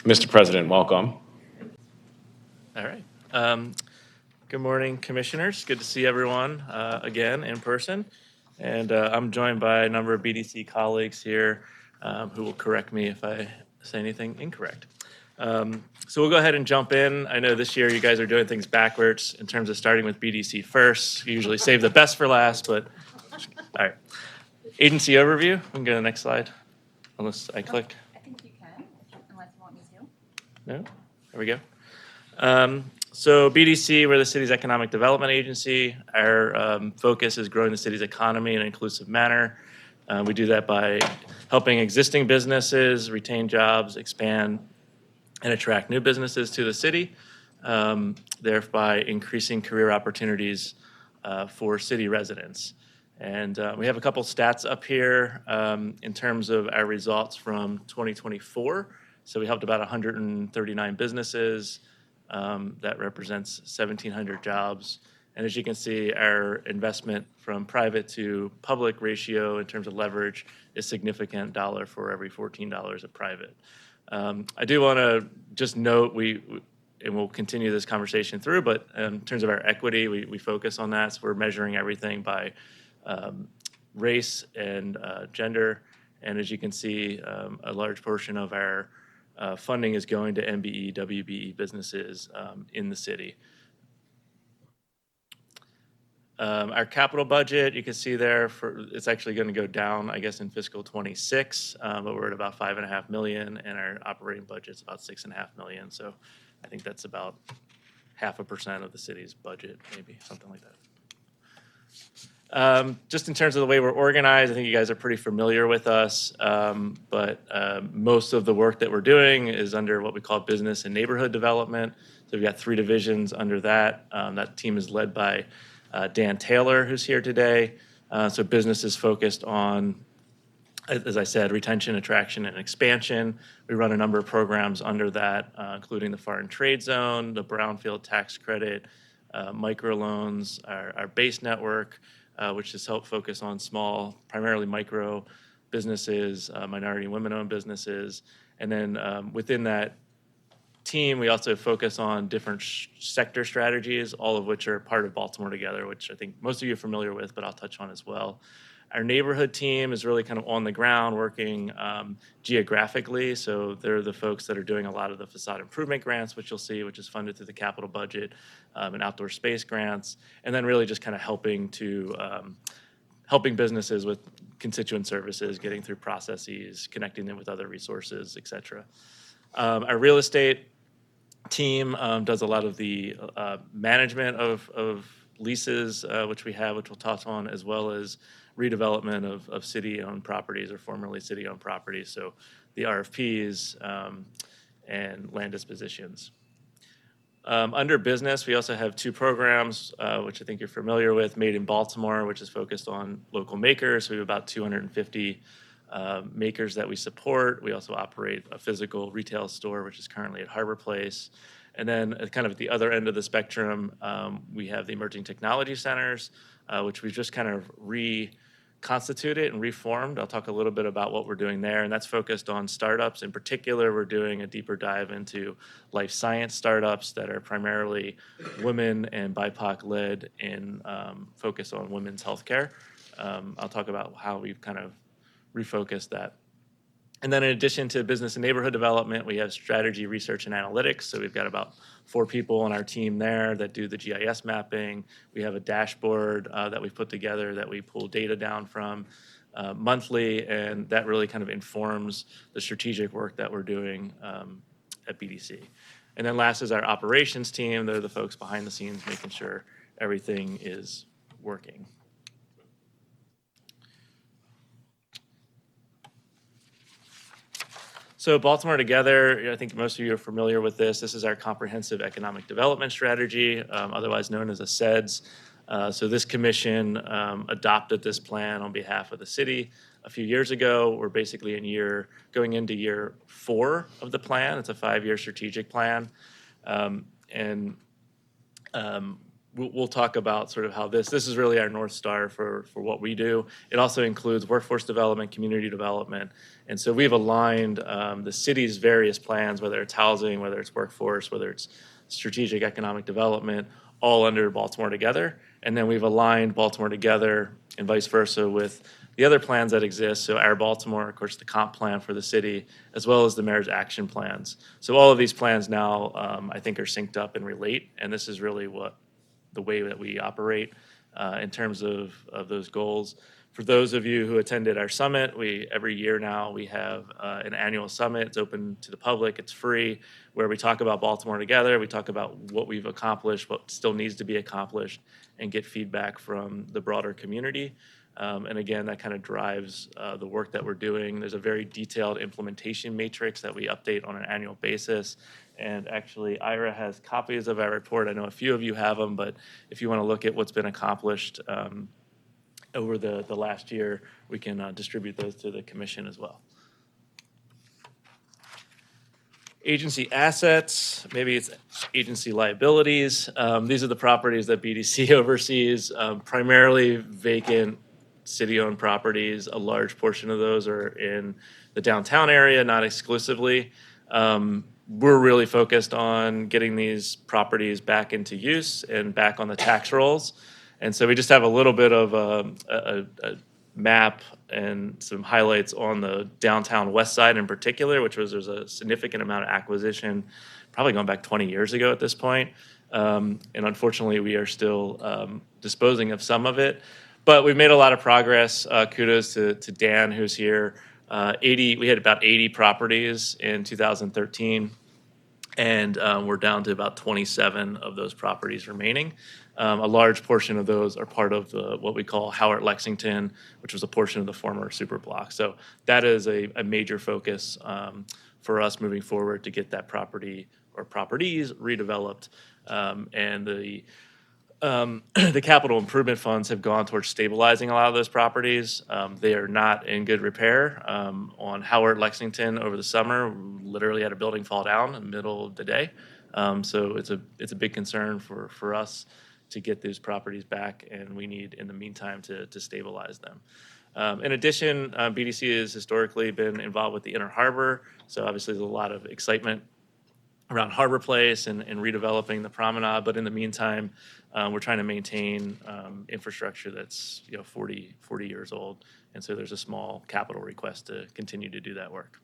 Mr. President, welcome. All right. Good morning, commissioners. Good to see everyone again in person. And I'm joined by a number of BDC colleagues here who will correct me if I say anything incorrect. So we'll go ahead and jump in. I know this year you guys are doing things backwards in terms of starting with BDC first. You usually save the best for last, but all right. Agency overview. We can go to the next slide, unless I click. I think you can, unless you want me to. No? There we go. So BDC, we're the city's economic development agency. Our focus is growing the city's economy in an inclusive manner. We do that by helping existing businesses retain jobs, expand, and attract new businesses to the city, thereby increasing career opportunities for city residents. And we have a couple stats up here in terms of our results from 2024. So we helped about 139 businesses. That represents 1,700 jobs. And as you can see, our investment from private to public ratio in terms of leverage is significant, dollar for every $14 of private. I do want to just note, and we'll continue this conversation through, but in terms of our equity, we focus on that. So we're measuring everything by race and gender. And as you can see, a large portion of our funding is going to MBE, WBE businesses in the city. Our capital budget, you can see there, it's actually going to go down, I guess, in fiscal 26, but we're at about $5.5 million, and our operating budget's about $6.5 million. So I think that's about 0.5% of the city's budget, maybe something like that. Just in terms of the way we're organized, I think you guys are pretty familiar with us, but most of the work that we're doing is under what we call business and neighborhood development. So we've got 3 divisions under that. That team is led by Dan Taylor, who's here today. So business is focused on, as I said, retention, attraction, and expansion. We run a number of programs under that, including the foreign trade zone, the brownfield tax credit, microloans, our base network, which is help focus on small, primarily micro businesses, minority and women-owned businesses. And then within that team, we also focus on different sector strategies, all of which are part of Baltimore Together, which I think most of you are familiar with, but I'll touch on as well. Our neighborhood team is really kind of on the ground working geographically. So they're the folks that are doing a lot of the facade improvement grants, which you'll see, which is funded through the capital budget, and outdoor space grants, and then really just kind of helping businesses with constituent services, getting through processes, connecting them with other resources, et cetera. Our real estate team does a lot of the management of leases, which we'll touch on, as well as redevelopment of city-owned properties or formerly city-owned properties, so the RFPs and land dispositions. Under business, we also have 2 programs, which I think you're familiar with, Made in Baltimore, which is focused on local makers. We have about 250 makers that we support. We also operate a physical retail store, which is currently at Harbor Place. And then kind of at the other end of the spectrum, we have the emerging technology centers, which we've just kind of reconstituted and reformed. I'll talk a little bit about what we're doing there, and that's focused on startups. In particular, we're doing a deeper dive into life science startups that are primarily women and BIPOC-led and focus on women's healthcare. I'll talk about how we've kind of refocused that. And then in addition to business and neighborhood development, we have strategy, research, and analytics. So we've got about 4 people on our team there that do the GIS mapping. We have a dashboard that we've put together that we pull data down from monthly, and that really kind of informs the strategic work that we're doing at BDC. And then last is our operations team. They're the folks behind the scenes making sure everything is working. So Baltimore Together, I think most of you are familiar with this. This is our comprehensive economic development strategy, otherwise known as a CEDS. So this commission adopted this plan on behalf of the city a few years ago. We're basically going into year 4 of the plan. It's a 5-year strategic plan. And we'll talk about sort of how this is really our North Star for what we do. It also includes workforce development, community development. And so we've aligned the city's various plans, whether it's housing, whether it's workforce, whether it's strategic economic development, all under Baltimore Together. And then we've aligned Baltimore Together and vice versa with the other plans that exist. So our Baltimore, of course, the comp plan for the city, as well as the mayor's action plans. So all of these plans now, I think, are synced up and relate. And this is really the way that we operate in terms of those goals. For those of you who attended our summit, every year now we have an annual summit. It's open to the public. It's free, where we talk about Baltimore Together. We talk about what we've accomplished, what still needs to be accomplished, and get feedback from the broader community. And again, that kind of drives the work that we're doing. There's a very detailed implementation matrix that we update on an annual basis. And actually, Ira has copies of our report. I know a few of you have them, but if you want to look at what's been accomplished over the last year, we can distribute those to the commission as well. Agency assets, maybe it's agency liabilities. These are the properties that BDC oversees, primarily vacant city-owned properties. A large portion of those are in the downtown area, not exclusively. We're really focused on getting these properties back into use and back on the tax rolls. And so we just have a little bit of a map and some highlights on the downtown west side in particular, there's a significant amount of acquisition, probably going back 20 years ago at this point. And unfortunately, we are still disposing of some of it. But we've made a lot of progress. Kudos to Dan, who's here. We had about 80 properties in 2013, and we're down to about 27 of those properties remaining. A large portion of those are part of what we call Howard Lexington, which was a portion of the former super block. So that is a major focus for us moving forward to get that property or properties redeveloped. And the capital improvement funds have gone towards stabilizing a lot of those properties. They are not in good repair. On Howard Lexington over the summer, we literally had a building fall down in the middle of the day. So it's a big concern for us to get those properties back, and we need, in the meantime, to stabilize them. In addition, BDC has historically been involved with the Inner Harbor, so obviously there's a lot of excitement around Harbor Place and redeveloping the promenade. But in the meantime, we're trying to maintain infrastructure that's 40 years old. And so there's a small capital request to continue to do that work.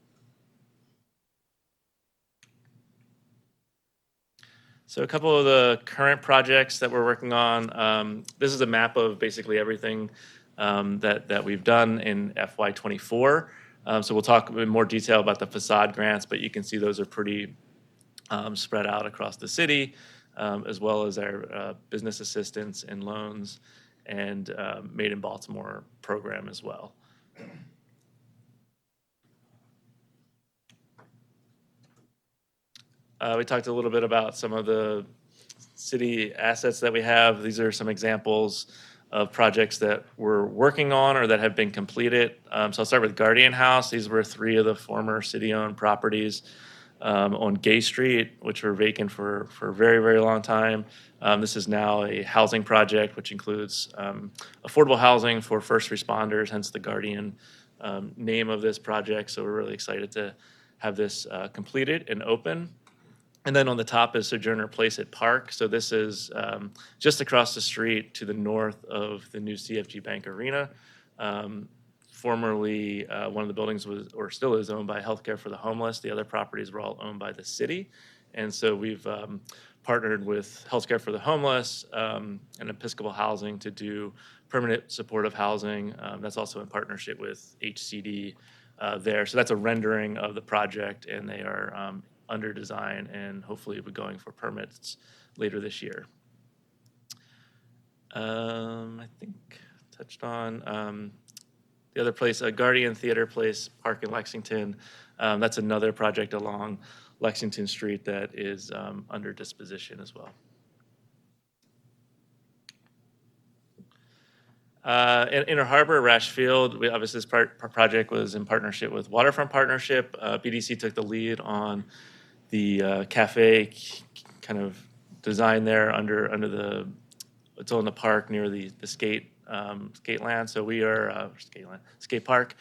So a couple of the current projects that we're working on. This is a map of basically everything that we've done in FY24. So we'll talk in more detail about the facade grants, but you can see those are pretty spread out across the city, as well as our business assistance and loans and Made in Baltimore program as well. We talked a little bit about some of the city assets that we have. These are some examples of projects that we're working on or that have been completed. So I'll start with Guardian House. These were 3 of the former city-owned properties on Gay Street, which were vacant for a very, very long time. This is now a housing project, which includes affordable housing for first responders, hence the Guardian name of this project. So we're really excited to have this completed and open. And then on the top is Sojourner Place at Park. So this is just across the street to the north of the new CFG Bank Arena. Formerly, one of the buildings was, or still is, owned by Healthcare for the Homeless. The other properties were all owned by the city. And so we've partnered with Healthcare for the Homeless and Episcopal Housing to do permanent supportive housing. That's also in partnership with HCD there. So that's a rendering of the project, and they are under design and hopefully we're going for permits later this year. I think touched on the other place, Guardian Theater Place Park in Lexington. That's another project along Lexington Street that is under disposition as well. In Inner Harbor, Rash Field, obviously this project was in partnership with Waterfront Partnership. BDC took the lead on the cafe kind of design there under the it's on the park near the skate land. So we are skate park.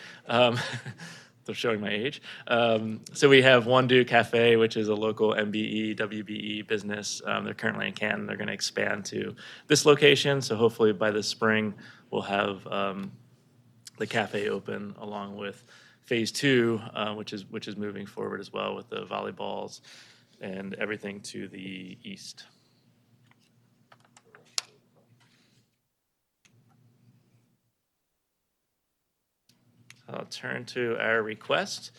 They're showing my age. So we have One Do Cafe, which is a local MBE, WBE business. They're currently in Canton. They're going to expand to this location. So hopefully by the spring, we'll have the cafe open along with phase 2, which is moving forward as well with the volleyballs and everything to the east. I'll turn to our request.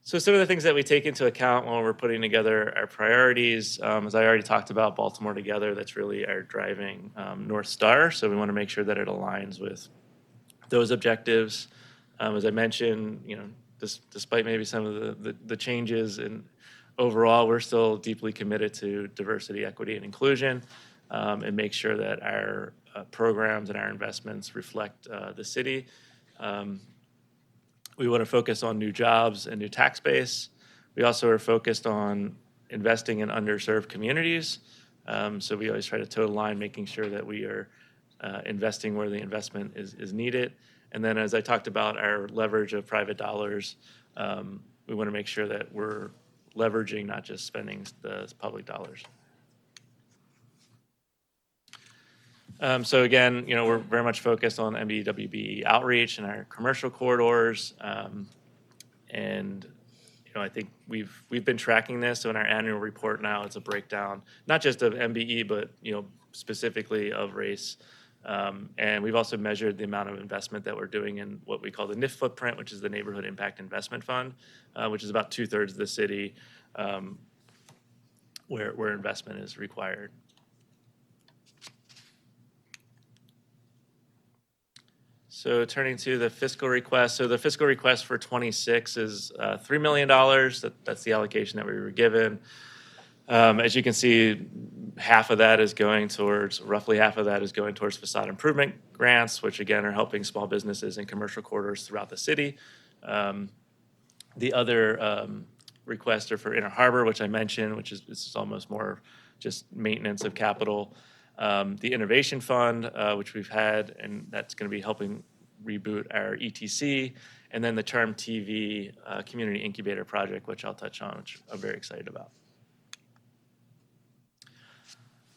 So some of the things that we take into account when we're putting together our priorities, as I already talked about, Baltimore Together, that's really our driving North Star. So we want to make sure that it aligns with those objectives. As I mentioned, despite maybe some of the changes, and overall, we're still deeply committed to diversity, equity, and inclusion, and make sure that our programs and our investments reflect the city. We want to focus on new jobs and new tax base. We also are focused on investing in underserved communities. So we always try to toe the line, making sure that we are investing where the investment is needed. And then as I talked about our leverage of private dollars, we want to make sure that we're leveraging, not just spending the public dollars. So again, we're very much focused on MBWB outreach and our commercial corridors. And I think we've been tracking this. So in our annual report now, it's a breakdown, not just of MBE, but specifically of race. And we've also measured the amount of investment that we're doing in what we call the NIF footprint, which is the Neighborhood Impact Investment Fund, which is about 2/3 of the city where investment is required. So turning to the fiscal request. So the fiscal request for 26 is $3 million. That's the allocation that we were given. As you can see, roughly half of that is going towards facade improvement grants, which again are helping small businesses and commercial corridors throughout the city. The other requests are for Inner Harbor, which I mentioned, this is almost more just maintenance of capital. The Innovation Fund, which we've had, and that's going to be helping reboot our ETC, and then the Charm TV Community Incubator Project, which I'll touch on, which I'm very excited about.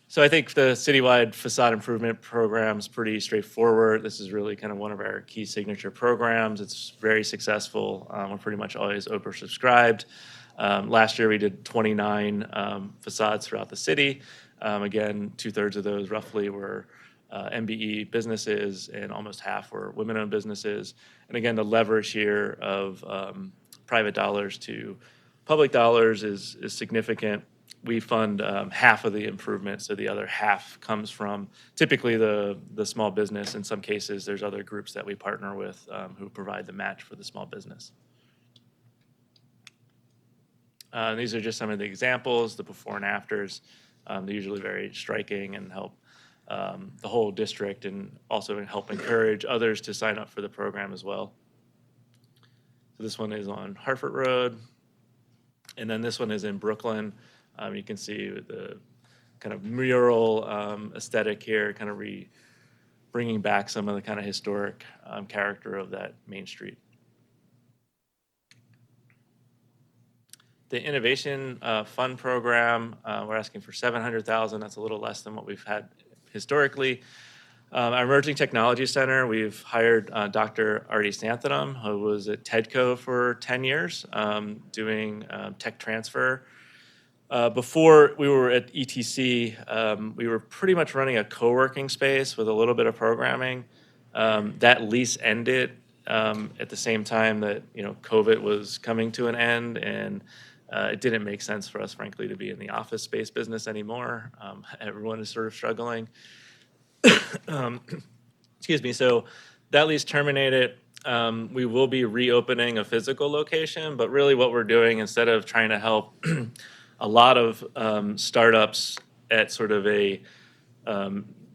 So I think the citywide facade improvement program is pretty straightforward. This is really kind of one of our key signature programs. It's very successful. We're pretty much always oversubscribed. Last year we did 29 facades throughout the city. Again, 2/3 of those roughly were MBE businesses, and almost half were women-owned businesses. And again, the leverage here of private dollars to public dollars is significant. We fund half of the improvement, so the other half comes from typically the small business. In some cases, there's other groups that we partner with who provide the match for the small business. These are just some of the examples, the before and afters. They're usually very striking and help the whole district, and also help encourage others to sign up for the program as well. So this one is on Hartford Road, and then this one is in Brooklyn. You can see the kind of mural aesthetic here, kind of bringing back some of the kind of historic character of that main street. The Innovation Fund program, we're asking for $700,000. That's a little less than what we've had historically. Our Emerging Technology Center, we've hired Dr. Artie Santhanam, who was at TEDCO for 10 years, doing tech transfer. Before we were at ETC, we were pretty much running a co-working space with a little bit of programming. That lease ended at the same time that COVID was coming to an end, and it didn't make sense for us, frankly, to be in the office space business anymore. Everyone is sort of struggling. Excuse me. So that lease terminated. We will be reopening a physical location, but really what we're doing, instead of trying to help a lot of startups at sort of a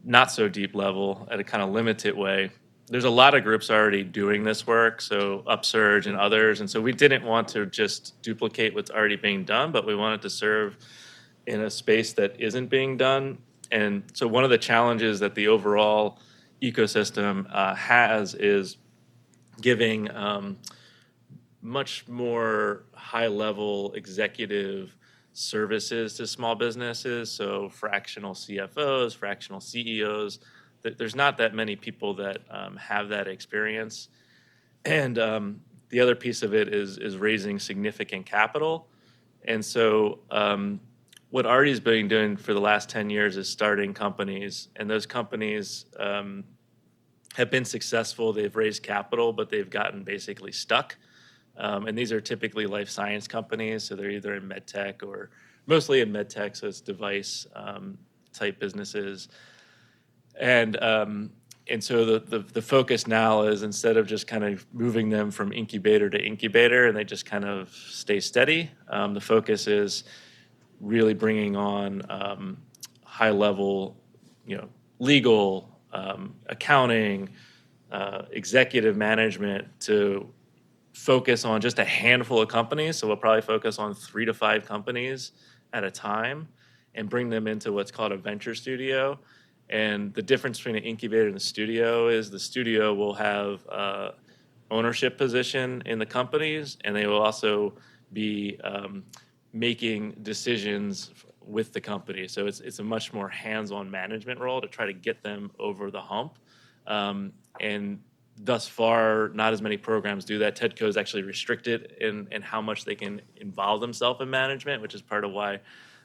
not so deep level, at a kind of limited way, there's a lot of groups already doing this work, so Upsurge and others, and so we didn't want to just duplicate what's already being done, but we wanted to serve in a space that isn't being done. And so one of the challenges that the overall ecosystem has is giving much more high-level executive services to small businesses. So fractional CFOs, fractional CEOs. There's not that many people that have that experience. And the other piece of it is raising significant capital. And so what Artie's been doing for the last 10 years is starting companies, and those companies have been successful. They've raised capital, but they've gotten basically stuck. And these are typically life science companies, so they're either in med tech or mostly in med tech, so it's device type businesses. And so the focus now is, instead of just kind of moving them from incubator to incubator and they just kind of stay steady, the focus is really bringing on high level, legal, accounting, executive management to focus on just a handful of companies. So we'll probably focus on 3 to 5 companies at a time and bring them into what's called a venture studio. And the difference between an incubator and a studio is the studio will have ownership position in the companies, and they will also be making decisions with the company. So it's a much more hands-on management role to try to get them over the hump. And thus far, not as many programs do that. TEDCO is actually restricted in how much they can involve themselves in management, which is part of why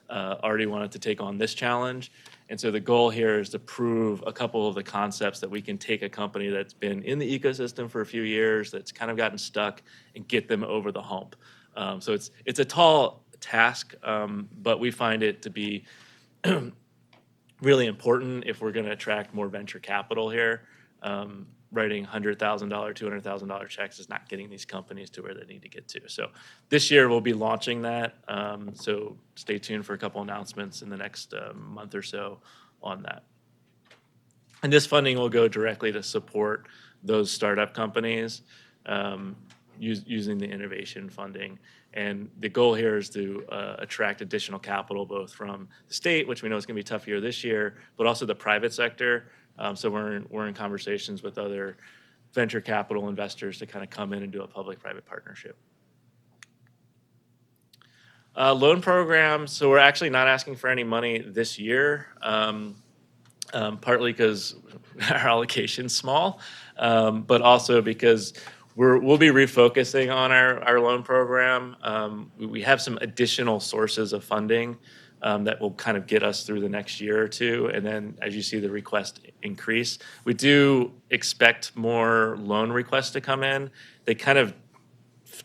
Artie wanted to take on this challenge. And so the goal here is to prove a couple of the concepts that we can take a company that's been in the ecosystem for a few years, that's kind of gotten stuck, and get them over the hump. So it's a tall task, but we find it to be really important if we're going to attract more venture capital here. Writing $100,000, $200,000 checks is not getting these companies to where they need to get to. So this year we'll be launching that. So stay tuned for a couple announcements in the next month or so on that. And this funding will go directly to support those startup companies using the innovation funding. And the goal here is to attract additional capital, both from the state, which we know is going to be a tough year this year, but also the private sector. So we're in conversations with other venture capital investors to kind of come in and do a public-private partnership. Loan programs. So we're actually not asking for any money this year, partly because our allocation's small, but also because we'll be refocusing on our loan program. We have some additional sources of funding that will kind of get us through the next year or two. And then as you see the request increase, we do expect more loan requests to come in. They kind of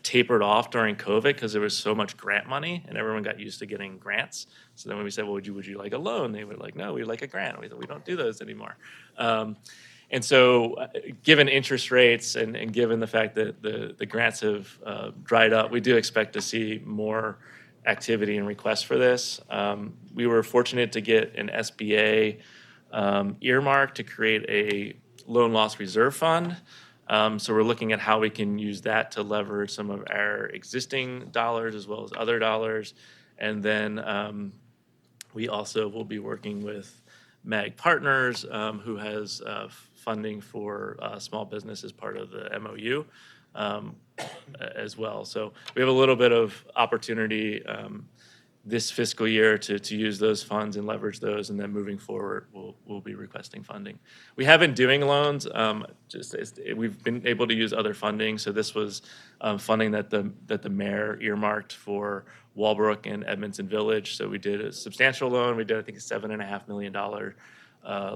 tapered off during COVID because there was so much grant money and everyone got used to getting grants. So then when we said, well, would you like a loan? They were like, no, we'd like a grant. We said, we don't do those anymore. And so given interest rates and given the fact that the grants have dried up, we do expect to see more activity and requests for this. We were fortunate to get an SBA earmark to create a loan loss reserve fund. So we're looking at how we can use that to leverage some of our existing dollars as well as other dollars. And then we also will be working with MAG Partners, who has funding for small business as part of the MOU. As well. So we have a little bit of opportunity this fiscal year to use those funds and leverage those, and then moving forward, we'll be requesting funding. We have been doing loans, we've been able to use other funding. So this was funding that the mayor earmarked for Walbrook and Edmondson Village. So we did a substantial loan. We did, I think, a $7.5 million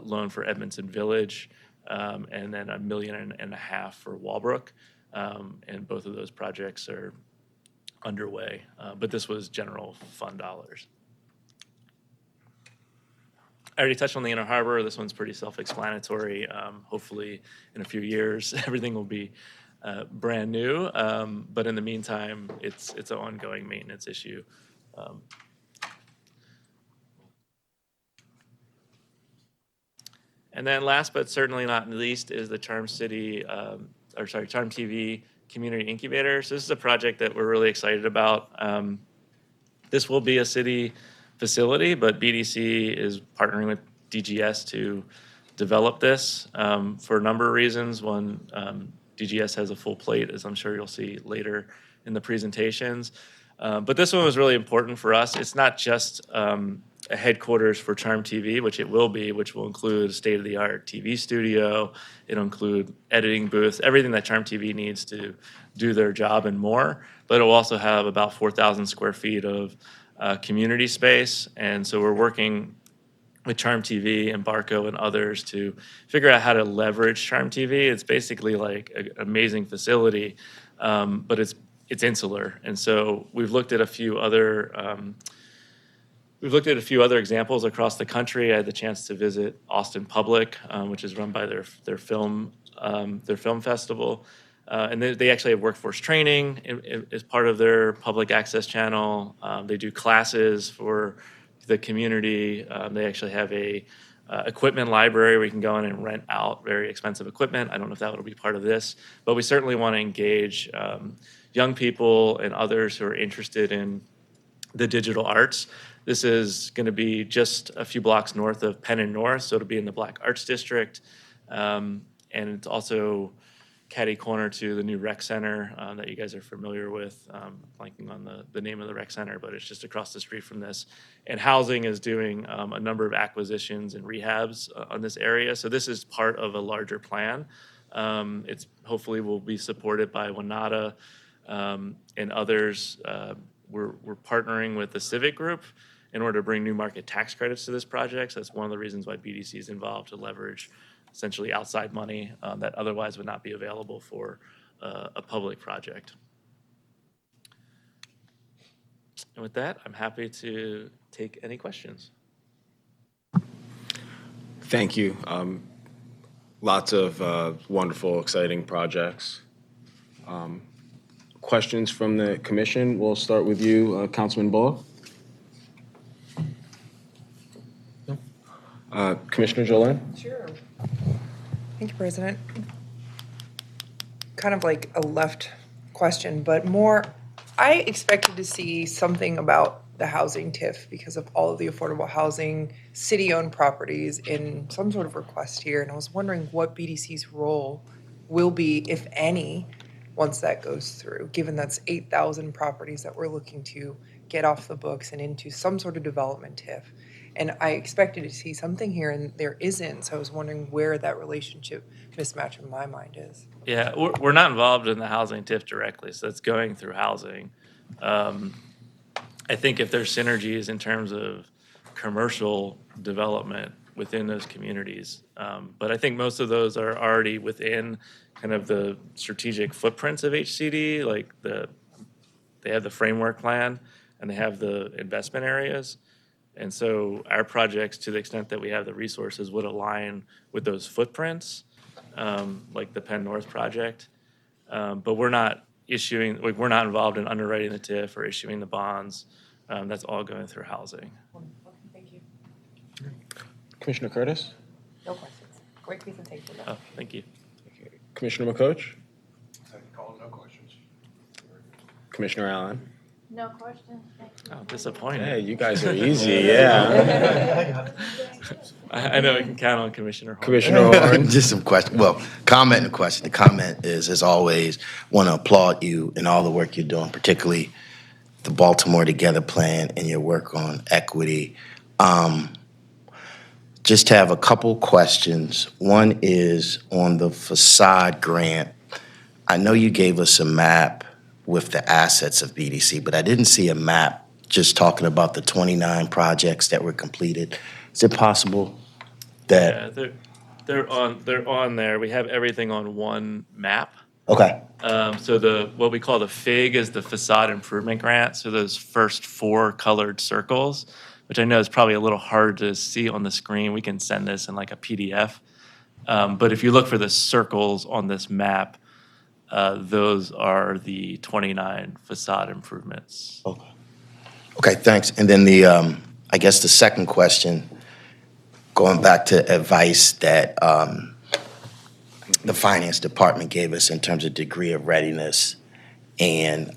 loan for Edmondson Village, and then $1.5 million for Walbrook. And both of those projects are underway, but this was general fund dollars. I already touched on the Inner Harbor. This one's pretty self-explanatory. Hopefully in a few years, everything will be brand new, but in the meantime, it's an ongoing maintenance issue. And then last but certainly not least is the Charm TV Community Incubator. So this is a project that we're really excited about. This will be a city facility, but BDC is partnering with DGS to develop this for a number of reasons. One, DGS has a full plate, as I'm sure you'll see later in the presentations. But this one was really important for us. It's not just a headquarters for Charm TV, which it will be, which will include a state-of-the-art TV studio. It'll include editing booths, everything that Charm TV needs to do their job and more. But it will also have about 4,000 square feet of community space. And so we're working with Charm TV and Barco and others to figure out how to leverage Charm TV. It's basically like an amazing facility, but it's insular. And so we've looked at a few other examples across the country. I had the chance to visit Austin Public, which is run by their film festival. And they actually have workforce training as part of their public access channel. They do classes for the community. They actually have a equipment library where you can go in and rent out very expensive equipment. I don't know if that will be part of this, but we certainly want to engage young people and others who are interested in the digital arts. This is going to be just a few blocks north of Penn and North, so it'll be in the Black Arts District. And it's also catty corner to the new rec center that you guys are familiar with. Blanking on the name of the rec center, but it's just across the street from this. And housing is doing a number of acquisitions and rehabs on this area. So this is part of a larger plan. It's hopefully will be supported by Wanata and others. We're partnering with the Civic Group in order to bring new market tax credits to this project. So that's one of the reasons why BDC is involved, to leverage essentially outside money that otherwise would not be available for a public project. And with that, I'm happy to take any questions. Thank you. Lots of wonderful, exciting projects. Questions from the commission? We'll start with you, Councilman Bullock. Commissioner Jolin? Sure. Thank you, President. Kind of like a left question, but more, I expected to see something about the housing TIF because of all of the affordable housing, city-owned properties in some sort of request here. And I was wondering what BDC's role will be, if any, once that goes through, given that's 8,000 properties that we're looking to get off the books and into some sort of development TIF. And I expected to see something here, and there isn't. So I was wondering where that relationship mismatch in my mind is. Yeah, we're not involved in the housing TIF directly, so it's going through housing. I think if there's synergies in terms of commercial development within those communities, but I think most of those are already within kind of the strategic footprints of HCD. Like they have the framework plan and they have the investment areas. And so our projects, to the extent that we have the resources, would align with those footprints, like the Penn North project. But we're not involved in underwriting the TIF or issuing the bonds. That's all going through housing. Okay, thank you. Commissioner Curtis? No questions. Great presentation. Oh, thank you. Okay. Commissioner McCoach? Second call, no questions. Commissioner Allen? No questions, thank you. Oh, disappointing. Hey, you guys are easy, yeah. I know we can count on Commissioner Horn. Commissioner Horn? Just some question. Well, comment and question. The comment is, as always, want to applaud you in all the work you're doing, particularly the Baltimore Together plan and your work on equity. Just have a couple questions. One is on the facade grant. I know you gave us a map with the assets of BDC, but I didn't see a map just talking about the 29 projects that were completed. Is it possible that? Yeah, they're on there. We have everything on one map. Okay. So what we call the FIG is the facade improvement grant. So those first 4 colored circles, which I know is probably a little hard to see on the screen. We can send this in like a PDF. But if you look for the circles on this map, those are the 29 facade improvements. Okay, thanks. And then I guess the second question, going back to advice that the finance department gave us in terms of degree of readiness and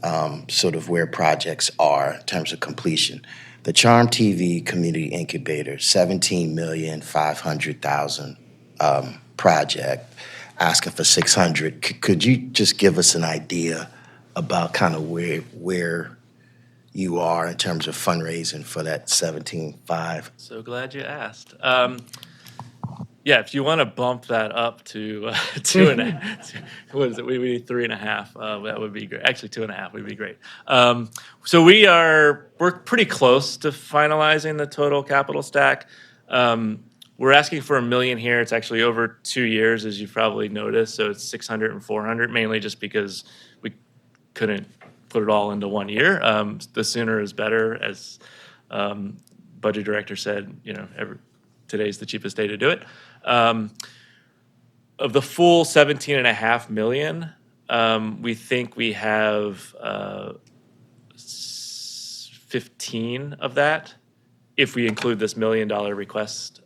sort of where projects are in terms of completion. The Charm TV Community Incubator, 17,500,000 project, asking for 600. Could you just give us an idea about kind of where you are in terms of fundraising for that 17.5? So glad you asked. Yeah, if you want to bump that up to 2.5, what is it? We need 3.5. That would be great. Actually, 2.5 would be great. So we're pretty close to finalizing the total capital stack. We're asking for $1 million here. It's actually over 2 years, as you've probably noticed. So it's 600 and 400, mainly just because we couldn't put it all into 1 year. The sooner is better, as budget director said. Today's the cheapest day to do it. Of the full 17.5 million, we think we have 15 of that, if we include this $1 million request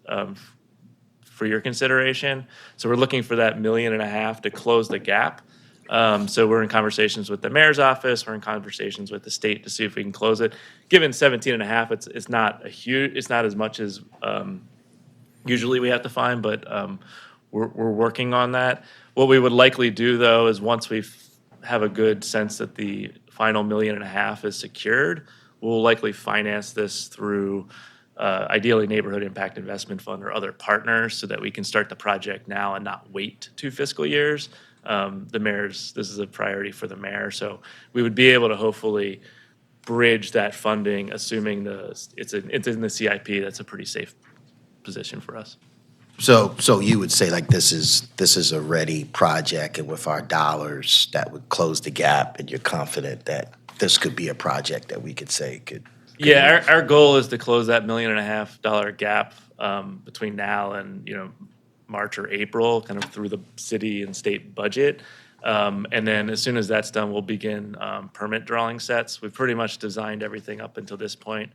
for your consideration. So we're looking for that 1.5 million to close the gap. So we're in conversations with the mayor's office. We're in conversations with the state to see if we can close it. Given 17.5, it's not it's not as much as usually we have to find, but we're working on that. What we would likely do, though, is once we have a good sense that the final 1.5 million is secured, we'll likely finance this through ideally Neighborhood Impact Investment Fund or other partners, so that we can start the project now and not wait 2 fiscal years. This is a priority for the mayor, so we would be able to hopefully bridge that funding, assuming it's in the CIP. That's a pretty safe position for us. So you would say like this is a ready project, and with our dollars that would close the gap, and you're confident that this could be a project that we could say could. Yeah, our goal is to close that $1.5 million gap between now and March or April, kind of through the city and state budget. And then as soon as that's done, we'll begin permit drawing sets. We've pretty much designed everything up until this point.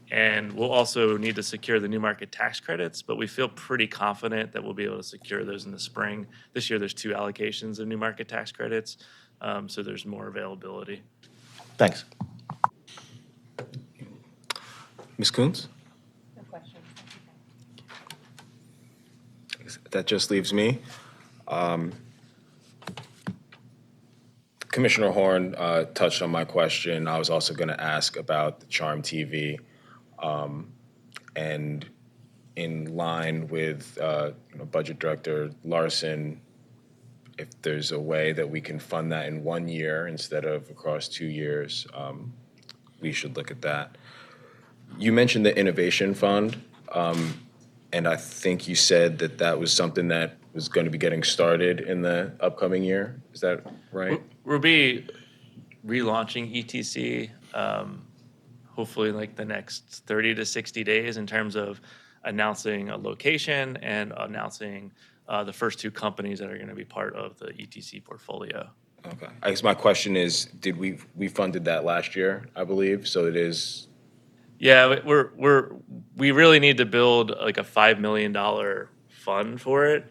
And we'll also need to secure the new market tax credits, but we feel pretty confident that we'll be able to secure those in the spring. This year, there's 2 allocations of new market tax credits, so there's more availability. Thanks. Ms. Coons? No questions. That just leaves me. Commissioner Horn touched on my question. I was also going to ask about the Charm TV. And in line with Budget Director Larson, if there's a way that we can fund that in 1 year instead of across 2 years, we should look at that. You mentioned the Innovation Fund, and I think you said that was something that was going to be getting started in the upcoming year. Is that right? We'll be relaunching ETC hopefully like the next 30 to 60 days in terms of announcing a location and announcing the first 2 companies that are going to be part of the ETC portfolio. Okay. I guess my question is, we funded that last year, I believe, so it is. Yeah, we really need to build like a $5 million fund for it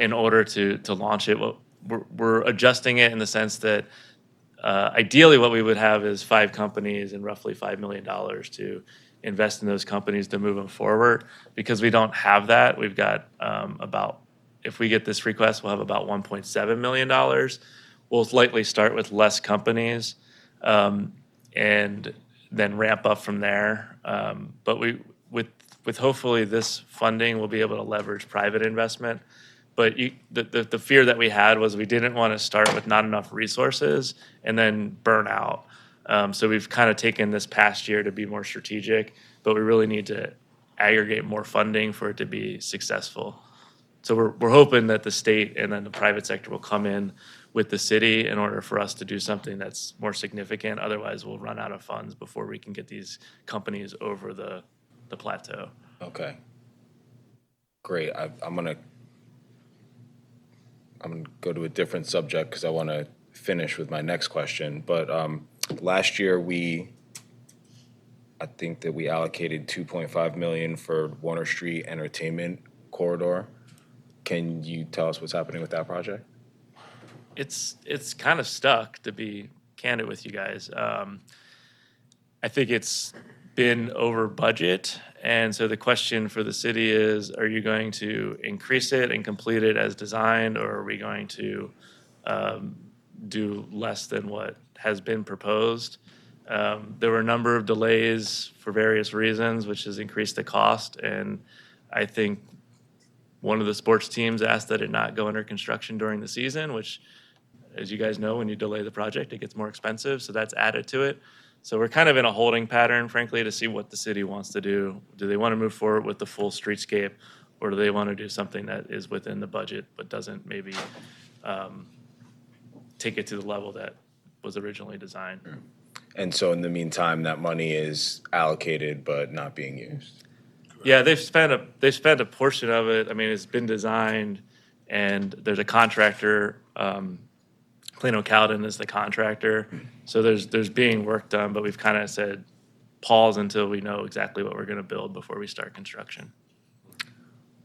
in order to launch it. We're adjusting it in the sense that ideally what we would have is 5 companies and roughly $5 million to invest in those companies to move them forward. Because we don't have that, we've got if we get this request, we'll have about $1.7 million. We'll likely start with less companies and then ramp up from there. But with hopefully this funding, we'll be able to leverage private investment. But the fear that we had was we didn't want to start with not enough resources and then burn out. So we've kind of taken this past year to be more strategic, but we really need to aggregate more funding for it to be successful. So we're hoping that the state and then the private sector will come in with the city in order for us to do something that's more significant. Otherwise, we'll run out of funds before we can get these companies over the plateau. Okay. Great. I'm gonna go to a different subject because I want to finish with my next question. But last year I think that we allocated $2.5 million for Warner Street Entertainment Corridor. Can you tell us what's happening with that project? It's kind of stuck, to be candid with you guys. I think it's been over budget. And so the question for the city is, are you going to increase it and complete it as designed, or are we going to do less than what has been proposed? There were a number of delays for various reasons, which has increased the cost. And I think one of the sports teams asked that it not go under construction during the season, which, as you guys know, when you delay the project, it gets more expensive. So that's added to it. So we're kind of in a holding pattern, frankly, to see what the city wants to do. Do they want to move forward with the full streetscape, or do they want to do something that is within the budget but doesn't maybe take it to the level that was originally designed? And so in the meantime, that money is allocated but not being used. Yeah, they've spent a portion of it. I mean, it's been designed, and there's a contractor. Plano Cowden is the contractor, so there's being work done, but we've kind of said pause until we know exactly what we're going to build before we start construction.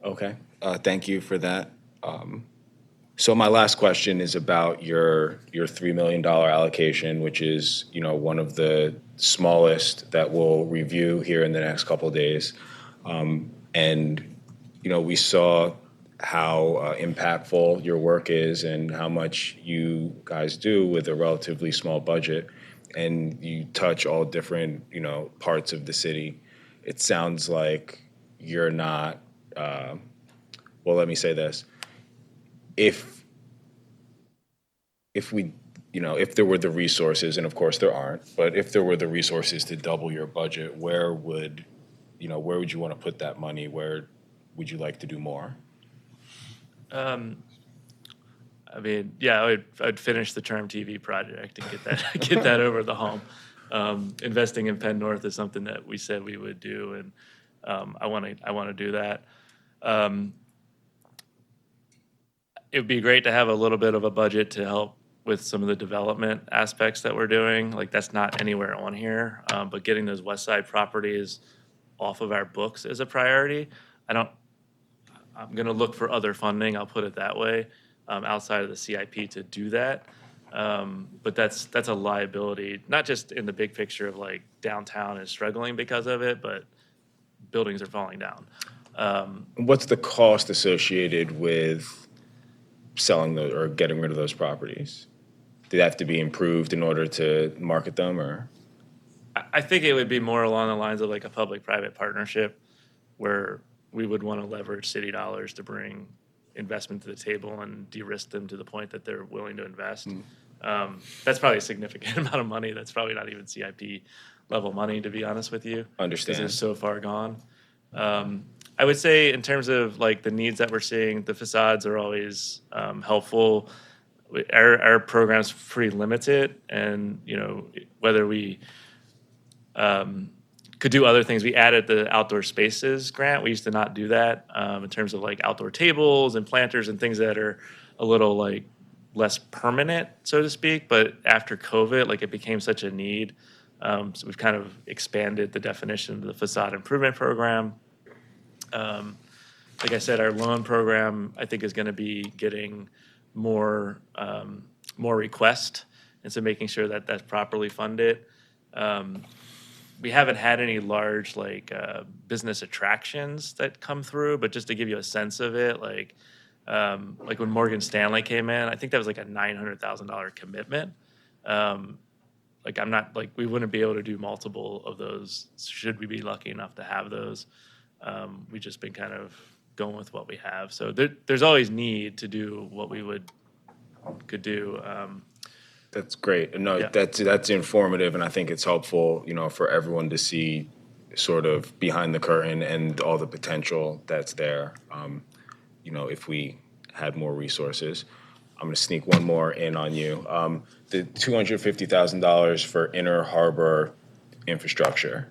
Okay, thank you for that. So my last question is about your $3 million allocation, which is, you know, one of the smallest that we'll review here in the next couple of days. And, you know, we saw how impactful your work is and how much you guys do with a relatively small budget. And you touch all different, you know, parts of the city. It sounds like you're not, well, let me say this. If we, you know, if there were the resources, and of course there aren't, but if there were the resources to double your budget, where would you want to put that money? Where would you like to do more? I mean, yeah, I'd finish the Term TV project and get that over the hump. Investing in Penn North is something that we said we would do, and I want to do that. It would be great to have a little bit of a budget to help with some of the development aspects that we're doing. Like, that's not anywhere on here, but getting those West Side properties off of our books is a priority. I'm going to look for other funding, I'll put it that way, outside of the CIP to do that. But that's a liability, not just in the big picture of like downtown is struggling because of it, but buildings are falling down. What's the cost associated with selling those or getting rid of those properties? Do they have to be improved in order to market them, or? I think it would be more along the lines of like a public-private partnership where we would want to leverage city dollars to bring investment to the table and de-risk them to the point that they're willing to invest. That's probably a significant amount of money. That's probably not even CIP level money, to be honest with you. Understand. Because it's so far gone. I would say in terms of like the needs that we're seeing, the facades are always helpful. Our program's pretty limited, and you know, whether we could do other things. We added the outdoor spaces grant. We used to not do that in terms of like outdoor tables and planters and things that are a little like less permanent, so to speak. But after COVID, like it became such a need. So we've kind of expanded the definition of the facade improvement program. Like I said, our loan program, I think, is going to be getting more requests, and so making sure that that's properly funded. We haven't had any large like business attractions that come through, but just to give you a sense of it, like when Morgan Stanley came in, I think that was like a $900,000 commitment. Like I'm not like we wouldn't be able to do multiple of those should we be lucky enough to have those. We've just been kind of going with what we have. So there's always need to do what we could do. That's great. No, Yeah. that's informative, and I think it's helpful, you know, for everyone to see sort of behind the curtain and all the potential that's there. You know, if we had more resources. I'm going to sneak one more in on you. The $250,000 for inner harbor infrastructure.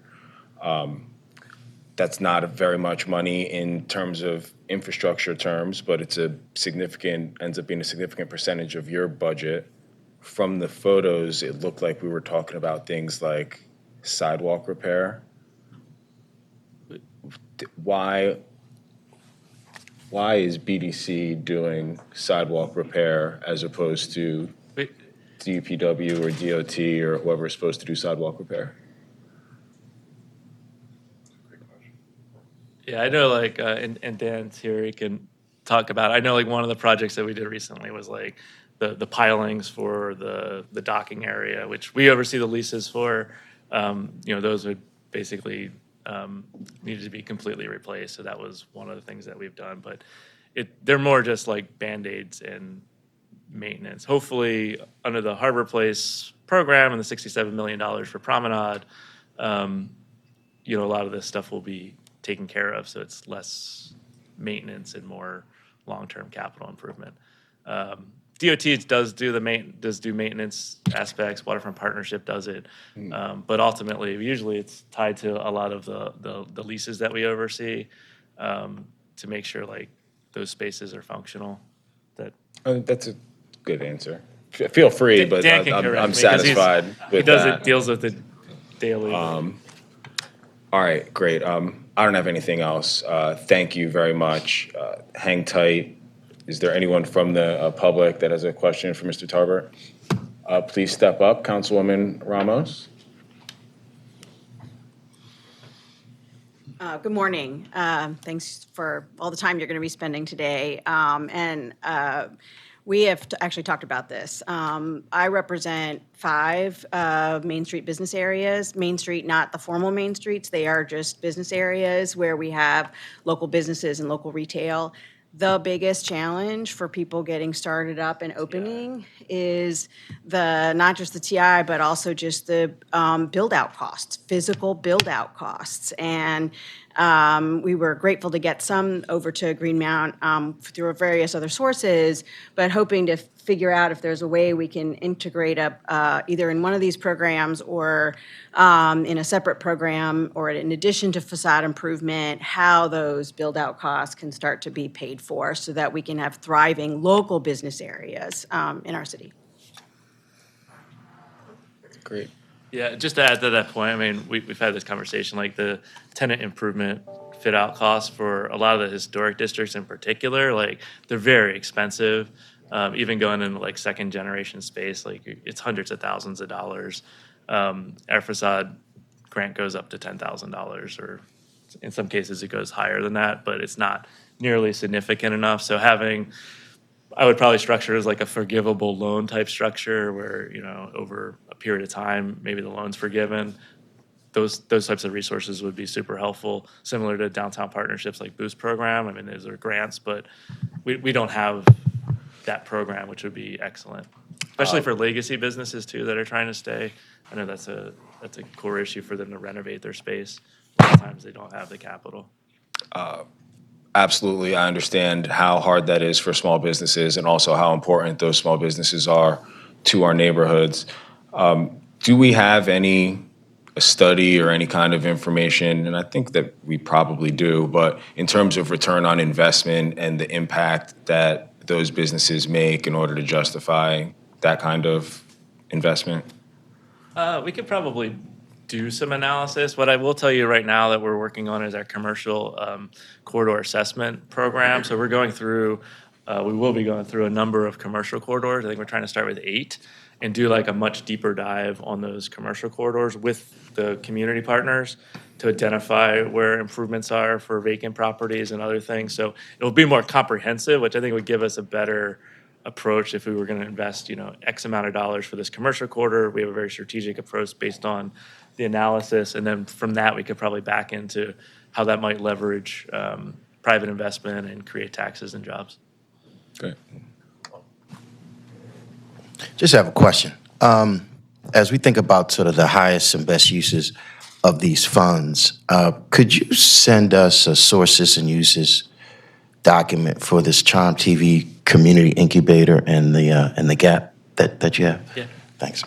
That's not very much money in terms of infrastructure terms, but it's ends up being a significant percentage of your budget. From the photos, it looked like we were talking about things like sidewalk repair. Why is BDC doing sidewalk repair as opposed to Wait, DPW or DOT or whoever is supposed to do sidewalk repair? Yeah, I know, like, and Dan's here, he can talk about, I know, like, one of the projects that we did recently was, like, the pilings for the docking area, which we oversee the leases for. You know, those would basically, needed to be completely replaced, so that was one of the things that we've done, but they're more just like Band-Aids and maintenance. Hopefully, under the Harbor Place program and the $67 million for Promenade, you know, a lot of this stuff will be taken care of, so it's less maintenance and more long-term capital improvement. DOT does do maintenance aspects. Waterfront Partnership does it, but ultimately, usually it's tied to a lot of the leases that we oversee, to make sure like those spaces are functional. That That's a good answer. Feel free, but Dan can correct I'm me, 'cause satisfied he with does that. it, deals with it daily. All right, great. I don't have anything else. Thank you very much. Hang tight. Is there anyone from the public that has a question for Mr. Tarbert? Please step up, Councilwoman Ramos. Good morning. Thanks for all the time you're going to be spending today. We have actually talked about this. I represent 5 Main Street business areas. Main Street, not the formal Main Streets. They are just business areas where we have local businesses and local retail. The biggest challenge for people getting started up and opening is not just the TI, but also just the build-out costs, physical build-out costs. And we were grateful to get some over to Greenmount through various other sources, but hoping to figure out if there's a way we can integrate either in one of these programs or in a separate program, or in addition to facade improvement, how those build-out costs can start to be paid for so that we can have thriving local business areas in our city. Great. Yeah, just to add to that point, I mean, we've had this conversation, like the tenant improvement fit out costs for a lot of the historic districts in particular, like they're very expensive. Even going into like second generation space, like it's hundreds of thousands of dollars. Our facade grant goes up to $10,000, or in some cases it goes higher than that, but it's not nearly significant enough. So I would probably structure it as like a forgivable loan type structure where, you know, over a period of time, maybe the loan's forgiven. Those types of resources would be super helpful, similar to downtown partnerships like Boost program. I mean, those are grants, but we don't have that program, which would be excellent, especially for legacy businesses too that are trying to stay. I know that's a core issue for them to renovate their space. A lot of times they don't have the capital. Absolutely. I understand how hard that is for small businesses and also how important those small businesses are to our neighborhoods. Do we have a study or any kind of information, and I think that we probably do, but in terms of return on investment and the impact that those businesses make in order to justify that kind of investment? We could probably do some analysis. What I will tell you right now that we're working on is our commercial corridor assessment program. So we will be going through a number of commercial corridors. I think we're trying to start with 8 and do like a much deeper dive on those commercial corridors with the community partners to identify where improvements are for vacant properties and other things. So it'll be more comprehensive, which I think would give us a better approach if we were going to invest, you know, X amount of dollars for this commercial corridor. We have a very strategic approach based on the analysis, and then from that we could probably back into how that might leverage private investment and create taxes and jobs. Great. Just have a question. As we think about sort of the highest and best uses of these funds, could you send us a sources and uses document for this Charm TV community incubator and the gap that you have? Yeah. Thanks.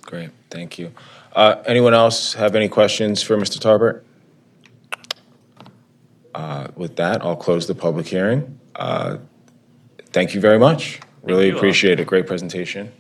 Great. Thank you. Anyone else have any questions for Mr. Tarbert? With that, I'll close the public hearing. Thank you very much. Really you all. appreciate it. Great presentation.